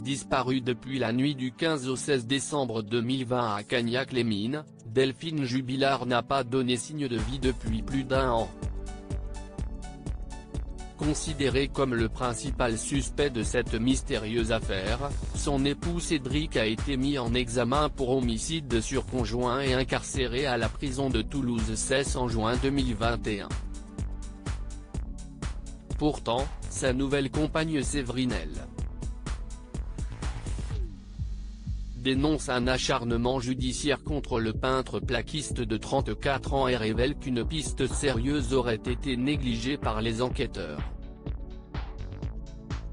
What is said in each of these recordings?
Disparue depuis la nuit du 15 au 16 décembre 2020 à Cagnac-les-Mines, Delphine Jubilard n'a pas donné signe de vie depuis plus d'1 an. Considéré comme le principal suspect de cette mystérieuse affaire, son époux Cédric a été mis en examen pour homicide sur conjoint et incarcéré à la prison de Toulouse-Cesse en juin 2021. Pourtant, sa nouvelle compagne Séverinelle dénonce un acharnement judiciaire contre le peintre plaquiste de 34 ans et révèle qu'une piste sérieuse aurait été négligée par les enquêteurs.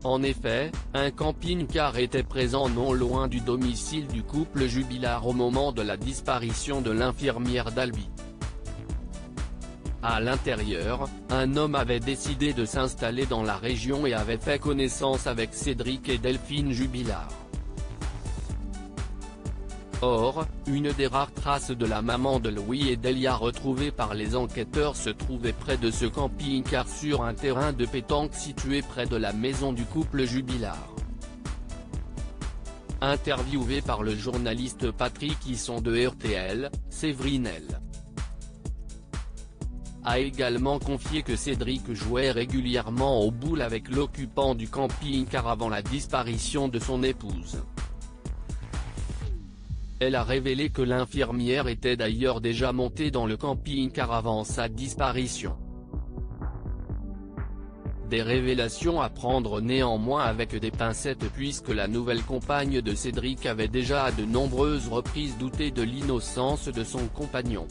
En effet, un camping-car était présent non loin du domicile du couple Jubilard au moment de la disparition de l'infirmière d'Albi. À l'intérieur, un homme avait décidé de s'installer dans la région et avait fait connaissance avec Cédric et Delphine Jubilard. Or, une des rares traces de la maman de Louis et Delia retrouvées par les enquêteurs se trouvait près de ce camping-car sur un terrain de pétanque situé près de la maison du couple Jubilard. Interviewé par le journaliste Patrick Hisson de RTL, Séverinelle a également confié que Cédric jouait régulièrement aux boules avec l'occupant du camping-car avant la disparition de son épouse. Elle a révélé que l'infirmière était d'ailleurs déjà montée dans le camping-car avant sa disparition. Des révélations à prendre néanmoins avec des pincettes puisque la nouvelle compagne de Cédric avait déjà à de nombreuses reprises douté de l'innocence de son compagnon.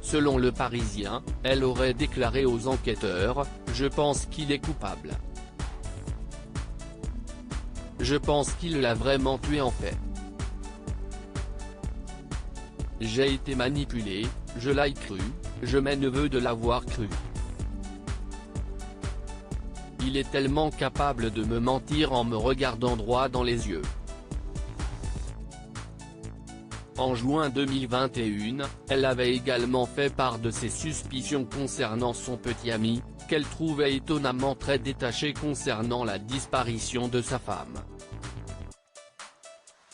Selon Le Parisien, elle aurait déclaré aux enquêteurs « Je pense qu'il est coupable. Je pense qu'il l'a vraiment tué en fait. J'ai été manipulé, je l'ai cru, je m'en veux de l'avoir cru. Il est tellement capable de me mentir en me regardant droit dans les yeux. » En juin 2021, elle avait également fait part de ses suspicions concernant son petit ami, qu'elle trouvait étonnamment très détaché concernant la disparition de sa femme.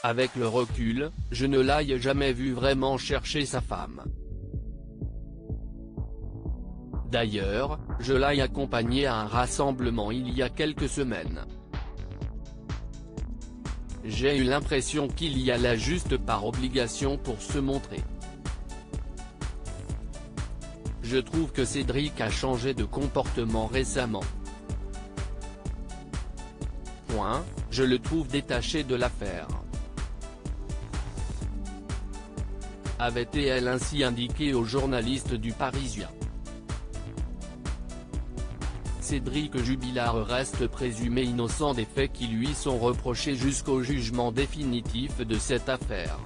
Avec le recul, je ne l'ai jamais vu vraiment chercher sa femme. D'ailleurs, je l'ai accompagné à un rassemblement il y a quelques semaines. J'ai eu l'impression qu'il y allait juste par obligation pour se montrer. Je trouve que Cédric a changé de comportement récemment. Je le trouve détaché de l'affaire. Avait-elle ainsi indiqué aux journalistes du Parisien. Cédric Jubilard reste présumé innocent des faits qui lui sont reprochés jusqu'au jugement définitif de cette affaire.